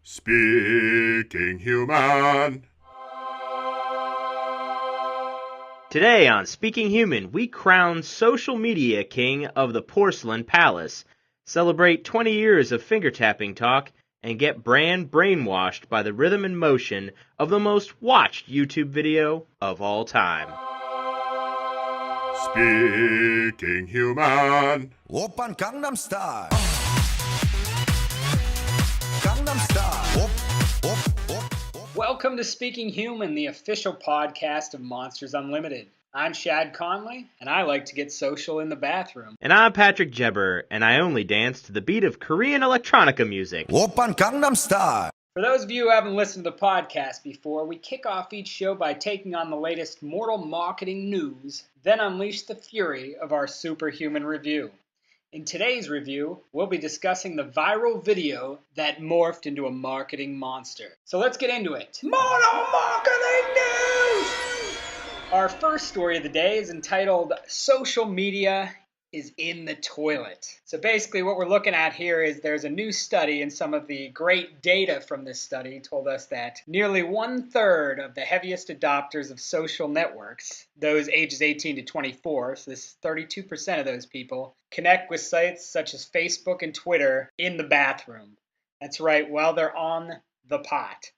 Speaking Human. Today on Speaking Human, we crown social media king of the Porcelain Palace, celebrate 20 years of finger-tapping talk, and get brand brainwashed by the rhythm and motion of the most watched YouTube video of all time. Speaking Human. 오빤 Gangnam Style. Gangnam Style. Welcome to Speaking Human, the official podcast of Monsters Unlimited. I'm Shad Conley, and I like to get social in the bathroom. And I'm Patrick Jebber, and I only dance to the beat of Korean electronica music. 오빤 Gangnam Style. For those of you who haven't listened to the podcast before, we kick off each show by taking on the latest mortal marketing news, then unleash the fury of our superhuman review. In today's review, we'll be discussing the viral video that morphed into a marketing monster. So let's get into it. Mortal marketing news! Our first story of the day is entitled, Social Media is in the Toilet. So basically what we're looking at here is there's a new study, and some of the great data from this study told us that nearly 1/3 of the heaviest adopters of social networks, those ages 18 to 24, so this is 32% of those people, connect with sites such as Facebook and Twitter in the bathroom. That's right, while they're on the pot.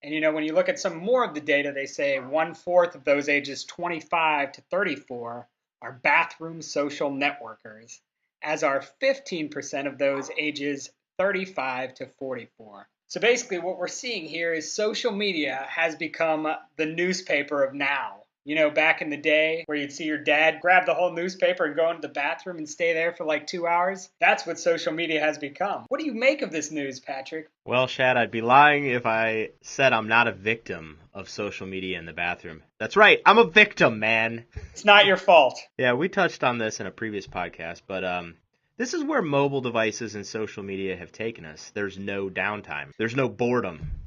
And when you look at some more of the data, they say 1/4 of those ages 25 to 34 are bathroom social networkers, as are 15% of those ages 35 to 44. So basically what we're seeing here is social media has become the newspaper of now. Back in the day where you'd see your dad grab the whole newspaper and go into the bathroom and stay there for like 2 hours. That's what social media has become. What do you make of this news, Patrick? Well, Shad, I'd be lying if I said I'm not a victim of social media in the bathroom. That's right, I'm a victim, man. It's not your fault. Yeah, we touched on this in a previous podcast, but this is where mobile devices and social media have taken us. There's no downtime. There's no boredom.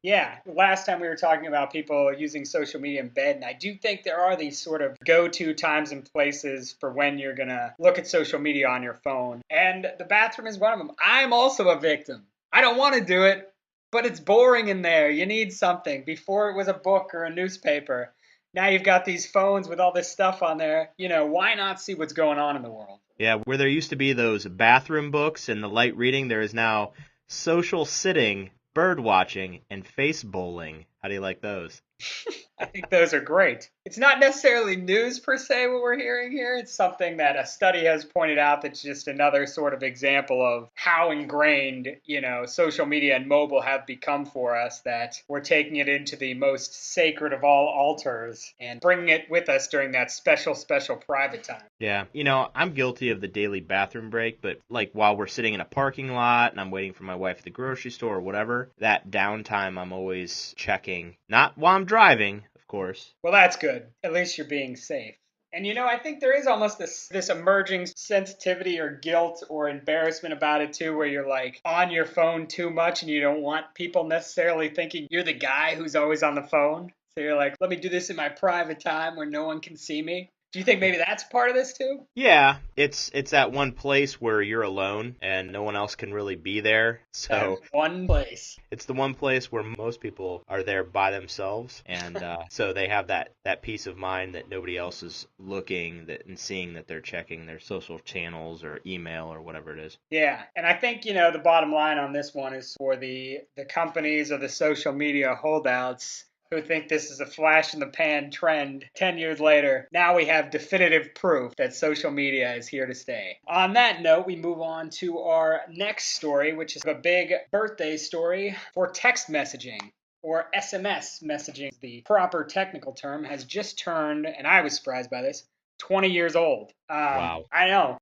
Yeah, last time we were talking about people using social media in bed, and I do think there are these sort of go-to times and places for when you're going to look at social media on your phone. And the bathroom is one of them. I'm also a victim. I don't want to do it, but it's boring in there. You need something. Before it was a book or a newspaper. Now you've got these phones with all this stuff on there. Why not see what's going on in the world? Yeah, where there used to be those bathroom books and the light reading, there is now social sitting, bird watching, and face bowling. How do you like those? I think those are great. It's not necessarily news per se what we're hearing here. It's something that a study has pointed out that's just another sort of example of how ingrained, social media and mobile have become for us, that we're taking it into the most sacred of all altars and bringing it with us during that special private time. Yeah, I'm guilty of the daily bathroom break, but like while we're sitting in a parking lot and I'm waiting for my wife at the grocery store or whatever, that downtime I'm always checking. Not while I'm driving, of course. Well, that's good. At least you're being safe. And I think there is almost this emerging sensitivity or guilt or embarrassment about it too, where you're like on your phone too much and you don't want people necessarily thinking you're the guy who's always on the phone. So you're like, let me do this in my private time where no one can see me. Do you think maybe that's part of this too? Yeah, it's that one place where you're alone and no one else can really be there. So one place. It's the one place where most people are there by themselves, and so they have that peace of mind that nobody else is looking and seeing that they're checking their social channels or email or whatever it is. Yeah, and I think the bottom line on this one is for the companies or the social media holdouts who think this is a flash-in-the-pan trend 10 years later. Now we have definitive proof that social media is here to stay. On that note, we move on to our next story, which is a big birthday story for text messaging, or SMS messaging. The proper technical term has just turned, and I was surprised by this, 20 years old. Wow. I know.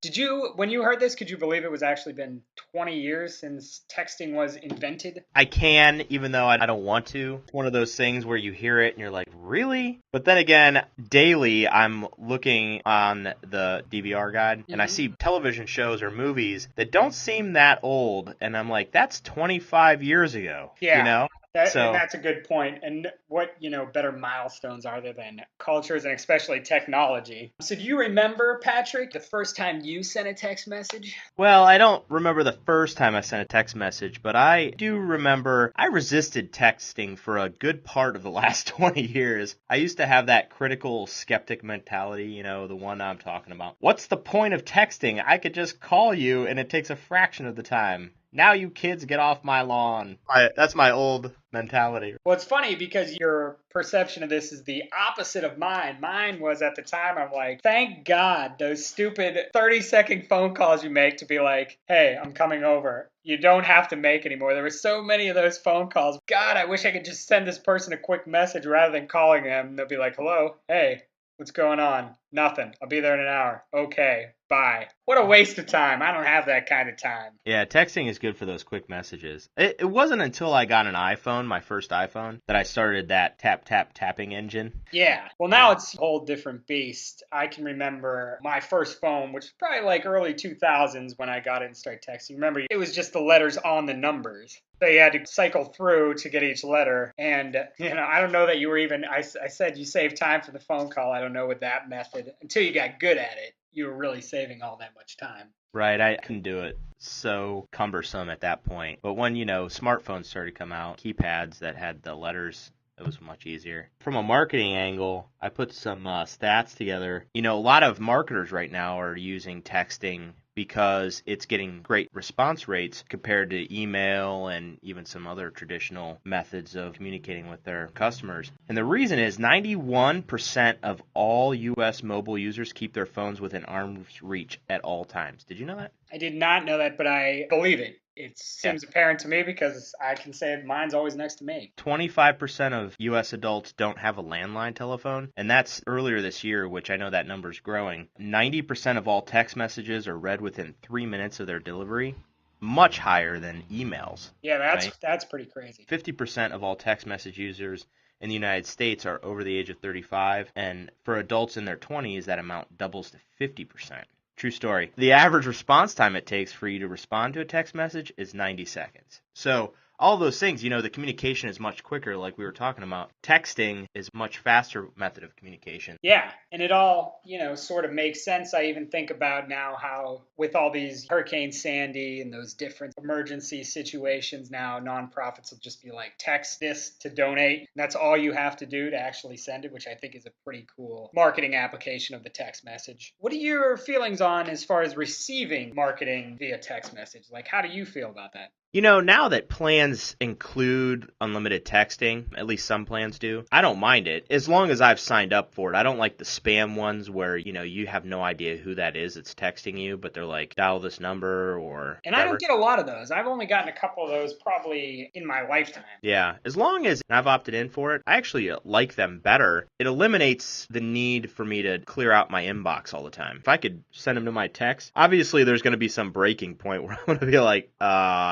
When you heard this, could you believe it was actually been 20 years since texting was invented? I can, even though I don't want to. It's one of those things where you hear it and you're like, really? But then again, daily I'm looking on the DVR guide and I see television shows or movies that don't seem that old. And I'm like, that's 25 years ago. Yeah. And So, that's a good point. And what, better milestones are there than cultures and especially technology? So do you remember, Patrick, the first time you sent a text message? well, I don't remember the first time I sent a text message, but I do remember I resisted texting for a good part of the last 20 years. I used to have that critical skeptic mentality, the one I'm talking about. What's the point of texting? I could just call you and it takes a fraction of the time. Now you kids get off my lawn. That's my old mentality. Well, it's funny because your perception of this is the opposite of mine. Mine was at the time, I'm like, thank God those stupid 30-second phone calls you make to be like, hey, I'm coming over. You don't have to make anymore. There were so many of those phone calls. God, I wish I could just send this person a quick message rather than calling them. They'll be like, hello, hey, what's going on? Nothing. I'll be there in an hour. Okay, bye. What a waste of time. I don't have that kind of time. Yeah, texting is good for those quick messages. It wasn't until I got an iPhone, my first iPhone, that I started that tapping engine. Yeah. Well, now it's a whole different beast. I can remember my first phone, which was probably like early 2000s when I got it and started texting. Remember, it was just the letters on the numbers. So you had to cycle through to get each letter. And, I don't know that you were even, I said you saved time for the phone call. I don't know with that method. Until you got good at it, you were really saving all that much time. Right, I couldn't do it. So cumbersome at that point. But when, smartphones started to come out, keypads that had the letters, it was much easier. From a marketing angle, I put some stats together. A lot of marketers right now are using texting because it's getting great response rates compared to email and even some other traditional methods of communicating with their customers. And the reason is 91% of all U.S. mobile users keep their phones within arm's reach at all times. Did you know that? I did not know that, but I believe it. It seems apparent to me because I can say mine's always next to me. 25% of U.S. adults don't have a landline telephone, and that's earlier this year, which I know that number's growing. 90% of all text messages are read within 3 minutes of their delivery, much higher than emails. Yeah, right? that's pretty crazy. 50% of all text message users in the United States are over the age of 35, and for adults in their 20s, that amount doubles to 50%. True story. The average response time it takes for you to respond to a text message is 90 seconds. So all those things, the communication is much quicker, like we were talking about. Texting is a much faster method of communication. Yeah, and it all, sort of makes sense. I even think about now how with all these Hurricane Sandy and those different emergency situations now, nonprofits will just be like, text this to donate. And that's all you have to do to actually send it, which I think is a pretty cool marketing application of the text message. What are your feelings on as far as receiving marketing via text message? Like, how do you feel about that? Now that plans include unlimited texting, at least some plans do, I don't mind it, as long as I've signed up for it. I don't like the spam ones where, you have no idea who that is that's texting you, but they're like, dial this number or And whatever. I don't get a lot of those. I've only gotten a couple of those probably in my lifetime. Yeah, as long as I've opted in for it, I actually like them better. It eliminates the need for me to clear out my inbox all the time. If I could send them to my text, obviously there's going to be some breaking point where I'm going to be like,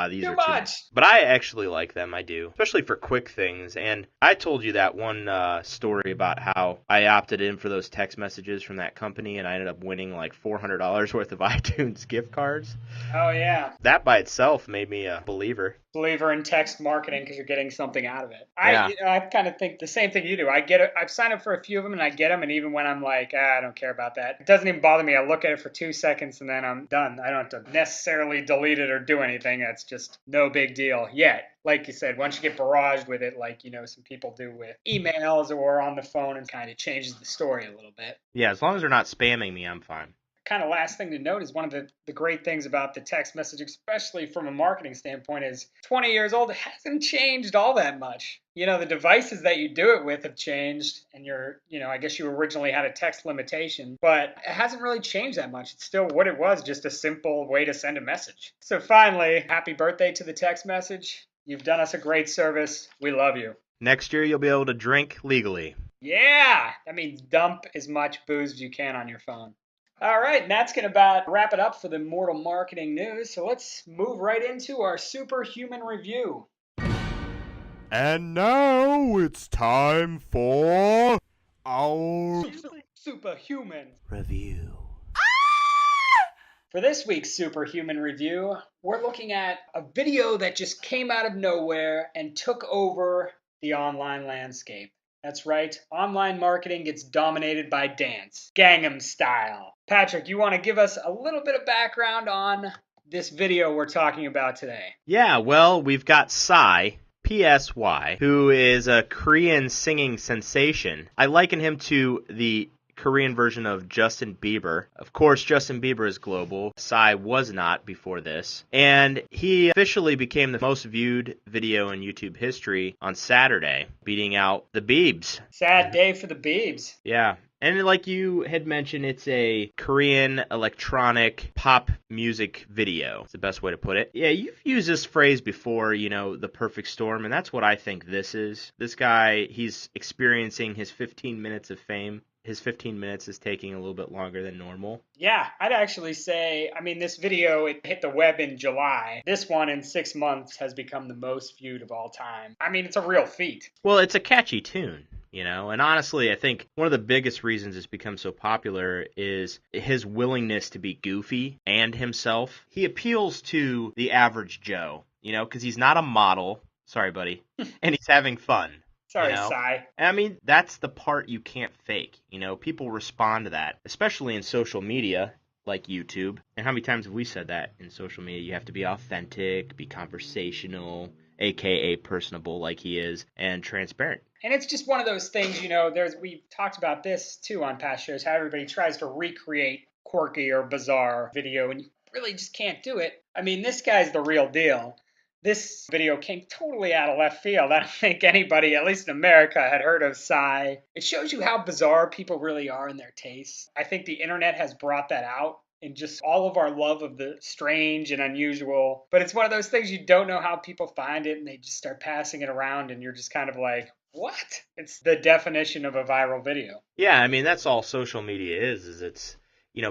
these Too are much. But I actually like them, I do, especially for quick things. And I told you that one story about how I opted in for those text messages from that company and I ended up winning like $400 worth of iTunes gift cards. Oh, yeah. That by itself made me a believer. Believer in text marketing because you're getting something out of it. Yeah. I kind of think the same thing you do. I've signed up for a few of them and I get them, and even when I'm like, I don't care about that, it doesn't even bother me. I look at it for 2 seconds and then I'm done. I don't have to necessarily delete it or do anything. That's just no big deal yet. Like you said, once you get barraged with it, like, some people do with emails or on the phone, and kind of changes the story a little bit. Yeah, as long as they're not spamming me, I'm fine. Kind of last thing to note is one of the great things about the text message, especially from a marketing standpoint, is 20 years old. It hasn't changed all that much. The devices that you do it with have changed, and I guess you originally had a text limitation, but it hasn't really changed that much. It's still what it was, just a simple way to send a message. So finally, happy birthday to the text message. You've done us a great service. We love you. Next year, you'll be able to drink legally. Yeah, that means dump as much booze as you can on your phone. All right, and that's going to about wrap it up for the Mortal Marketing News. So let's move right into our Superhuman Review. And now it's time for our Superhuman. Review. For this week's Superhuman Review, we're looking at a video that just came out of nowhere and took over the online landscape. That's right, online marketing gets dominated by dance, Gangnam Style. Patrick, you want to give us a little bit of background on this video we're talking about today? Yeah, well, we've got Psy, PSY, who is a Korean singing sensation. I liken him to the Korean version of Justin Bieber. Of course, Justin Bieber is global. Psy was not before this. And he officially became the most viewed video in YouTube history on Saturday, beating out the Biebs. Sad day for the Biebs. Yeah. And like you had mentioned, it's a Korean electronic pop music video. It's the best way to put it. Yeah, you've used this phrase before, the perfect storm, and that's what I think this is. This guy, he's experiencing his 15 minutes of fame. His 15 minutes is taking a little bit longer than normal. Yeah, I'd actually say, this video, it hit the web in July. This one in 6 months has become the most viewed of all time. It's a real feat. Well, it's a catchy tune, and honestly, I think one of the biggest reasons it's become so popular is his willingness to be goofy and himself. He appeals to the average Joe, because he's not a model. Sorry, buddy. And he's having fun. Sorry, Psy. That's the part you can't fake. People respond to that, especially in social media like YouTube. And how many times have we said that in social media? You have to be authentic, be conversational, aka personable like he is, and transparent. And it's just one of those things, we've talked about this too on past shows, how everybody tries to recreate quirky or bizarre video, and you really just can't do it. This guy's the real deal. This video came totally out of left field. I don't think anybody, at least in America, had heard of Psy. It shows you how bizarre people really are in their tastes. I think the internet has brought that out in just all of our love of the strange and unusual. But it's one of those things you don't know how people find it, and they just start passing it around, and you're just kind of like, what? It's the definition of a viral video. Yeah, that's all social media is it's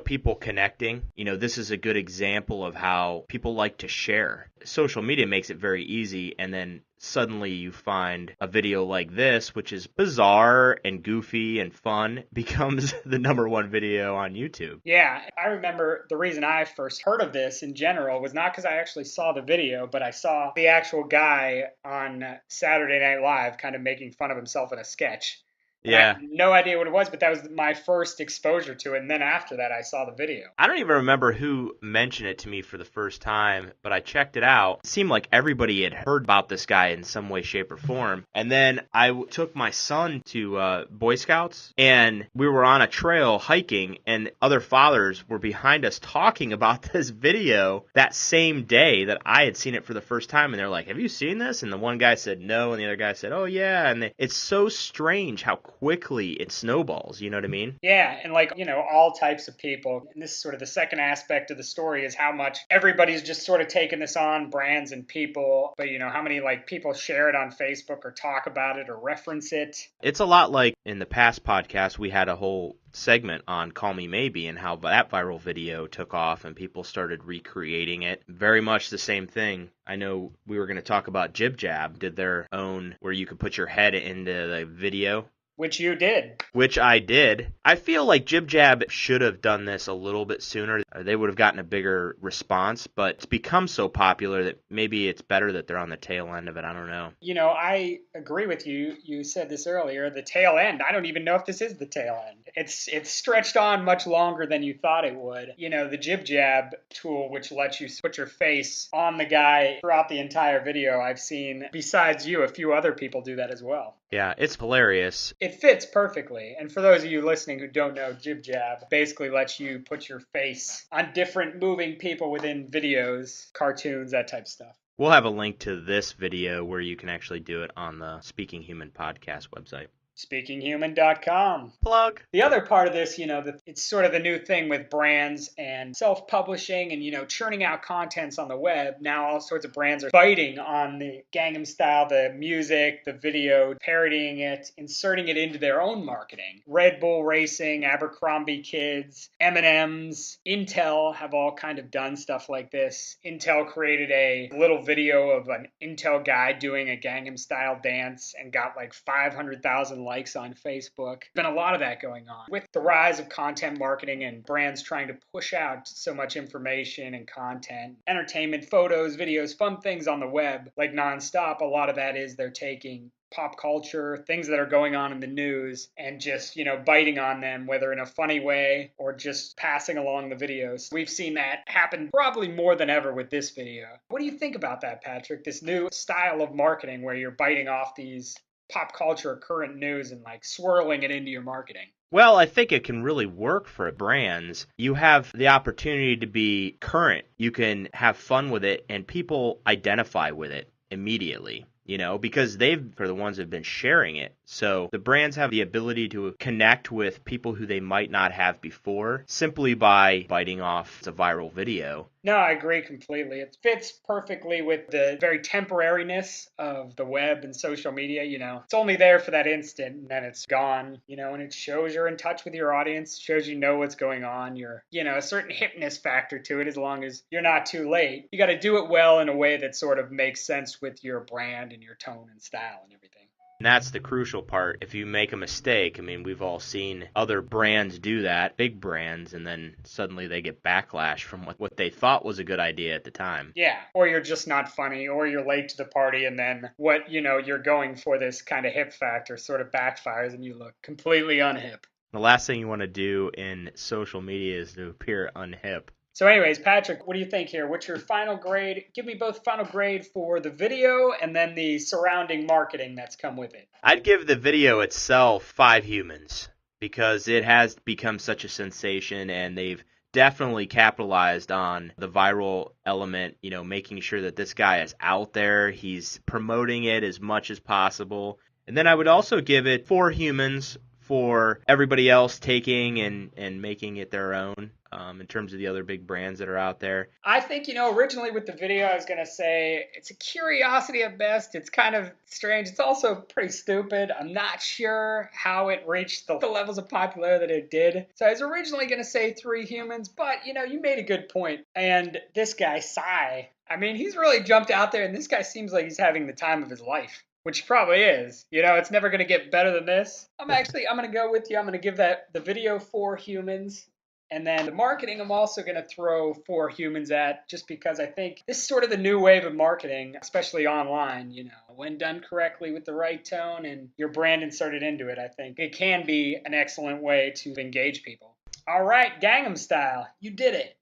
people connecting. This is a good example of how people like to share. Social media makes it very easy, and then suddenly you find a video like this, which is bizarre and goofy and fun, becomes the #1 video on YouTube. Yeah, I remember the reason I first heard of this in general was not because I actually saw the video, but I saw the actual guy on Saturday Night Live kind of making fun of himself in a sketch. Yeah. I had no idea what it was, but that was my first exposure to it. And then after that, I saw the video. I don't even remember who mentioned it to me for the first time, but I checked it out. It seemed like everybody had heard about this guy in some way, shape, or form. And then I took my son to Boy Scouts, and we were on a trail hiking, and other fathers were behind us talking about this video that same day that I had seen it for the first time. And they're like, have you seen this? And the one guy said no, and the other guy said, oh, yeah. And it's so strange how quickly it snowballs, you know what I mean? Yeah, and all types of people. And this is sort of the second aspect of the story is how much everybody's just sort of taking this on, brands and people. But how many people share it on Facebook or talk about it or reference it? It's a lot like in the past podcast, we had a whole segment on Call Me Maybe and how that viral video took off and people started recreating it. Very much the same thing. I know we were going to talk about Jib Jab did their own where you could put your head into the video. Which you did. Which I did. I feel like Jib Jab should have done this a little bit sooner. They would have gotten a bigger response, but it's become so popular that maybe it's better that they're on the tail end of it. I don't know. I agree with you. You said this earlier, the tail end. I don't even know if this is the tail end. It's stretched on much longer than you thought it would. The Jib Jab tool, which lets you put your face on the guy throughout the entire video, I've seen, besides you, a few other people do that as well. Yeah, it's hilarious. It fits perfectly. And for those of you listening who don't know, Jib Jab basically lets you put your face on different moving people within videos, cartoons, that type of stuff. We'll have a link to this video where you can actually do it on the Speaking Human podcast website. SpeakingHuman.com. Plug. The other part of this, it's sort of the new thing with brands and self-publishing and, churning out contents on the web. Now all sorts of brands are biting on the Gangnam Style, the music, the video, parodying it, inserting it into their own marketing. Red Bull Racing, Abercrombie Kids, M&M's, Intel have all kind of done stuff like this. Intel created a little video of an Intel guy doing a Gangnam Style dance and got 500,000 likes on Facebook. Been a lot of that going on. With the rise of content marketing and brands trying to push out so much information and content, entertainment, photos, videos, fun things on the web, like nonstop, a lot of that is they're taking pop culture, things that are going on in the news, and just, biting on them, whether in a funny way or just passing along the videos. We've seen that happen probably more than ever with this video. What do you think about that, Patrick? This new style of marketing where you're biting off these pop culture current news and like swirling it into your marketing? Well, I think it can really work for brands. You have the opportunity to be current. You can have fun with it, and people identify with it immediately. Because they're the ones that have been sharing it. So the brands have the ability to connect with people who they might not have before simply by biting off a viral video. No, I agree completely. It fits perfectly with the very temporariness of the web and social media. It's only there for that instant and then it's gone, and it shows you're in touch with your audience, shows you know what's going on. You're, a certain hipness factor to it as long as you're not too late. You got to do it well in a way that sort of makes sense with your brand and your tone and style and everything. And that's the crucial part. If you make a mistake, we've all seen other brands do that, big brands, and then suddenly they get backlash from what they thought was a good idea at the time. Yeah, or you're just not funny, or you're late to the party, and then what, you're going for this kind of hip factor sort of backfires and you look completely unhip. The last thing you want to do in social media is to appear unhip. So anyways, Patrick, what do you think here? What's your final grade? Give me both final grade for the video and then the surrounding marketing that's come with it. I'd give the video itself 5 humans because it has become such a sensation, and they've definitely capitalized on the viral element, making sure that this guy is out there. He's promoting it as much as possible. And then I would also give it 4 humans for everybody else taking and making it their own. In terms of the other big brands that are out there. I think, originally with the video, I was going to say it's a curiosity at best. It's kind of strange. It's also pretty stupid. I'm not sure how it reached the levels of popularity that it did. So I was originally going to say 3 humans, but, you made a good point. And this guy, Sai, he's really jumped out there, and this guy seems like he's having the time of his life. Which probably is. It's never going to get better than this. I'm going to go with you. I'm going to give the video 4 humans. And then the marketing, I'm also going to throw 4 humans at, just because I think this is sort of the new wave of marketing, especially online, when done correctly with the right tone and your brand inserted into it. I think it can be an excellent way to engage people. All right, Gangnam Style, you did it.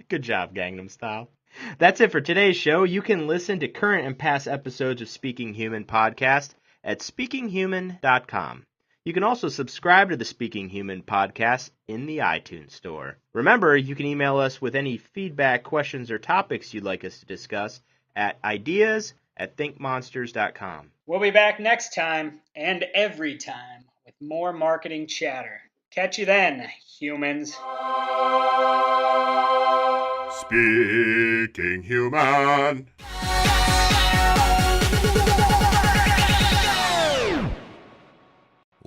Good job, Gangnam Style. That's it for today's show. You can listen to current and past episodes of Speaking Human podcast at speakinghuman.com. You can also subscribe to the Speaking Human podcast in the iTunes store. Remember, you can email us with any feedback, questions, or topics you'd like us to discuss at ideas@thinkmonsters.com. We'll be back next time and every time with more marketing chatter. Catch you then, humans. Speaking Human.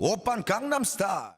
Open Gangnam Style.